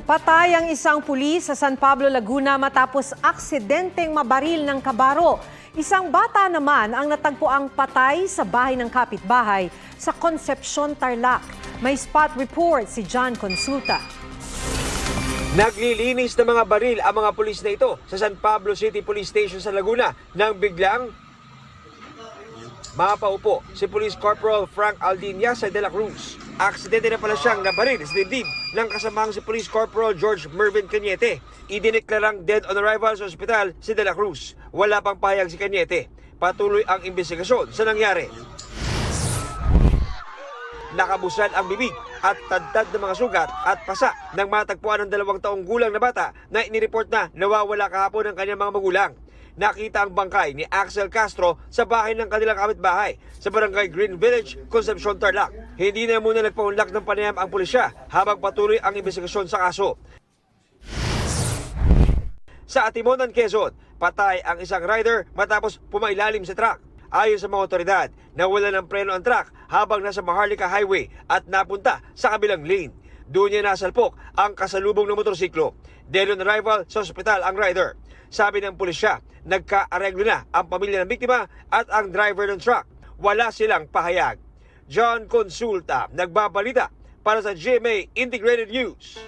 Patay ang isang pulis sa San Pablo, Laguna matapos aksidenteng mabaril ng kabaro. Isang bata naman ang natagpuang patay sa bahay ng kapitbahay sa Concepcion, Tarlac. May spot report si John Consulta. Naglilinis ng mga baril ang mga pulis na ito sa San Pablo City Police Station sa Laguna nang biglang mapaupo si Police Corporal Frank Aldinia sa De La Cruz. Aksidente na pala siyang nabaril sa dibdib ng kasamang si Police Corporal George Mervin Cañete. Idineklarang dead on arrival sa ospital si De La Cruz. Wala pang pahayag si Cañete. Patuloy ang investigasyon sa nangyari. Nakabusan ang bibig at tadtad ng mga sugat at pasa ng matagpuan ng 2 taong gulang na bata na inireport na nawawala kahapon ng kanyang mga magulang. Nakita ang bangkay ni Axel Castro sa bahay ng kanilang kapitbahay sa barangay Green Village, Concepcion, Tarlac. Hindi na muna nagpaunlak ng panayam ang pulisya habang patuloy ang investigasyon sa kaso. Sa Atimonan, Quezon, patay ang isang rider matapos pumailalim sa truck. Ayon sa mga otoridad, nawala ng preno ang truck habang nasa Maharlika Highway at napunta sa kabilang lane. Doon niya nasalpok ang kasalubong ng motorsiklo. Dead on arrival sa ospital ang rider. Sabi ng pulisya, nagka-areglo na ang pamilya ng biktima at ang driver ng truck. Wala silang pahayag. John Consulta, nagbabalita para sa GMA Integrated News.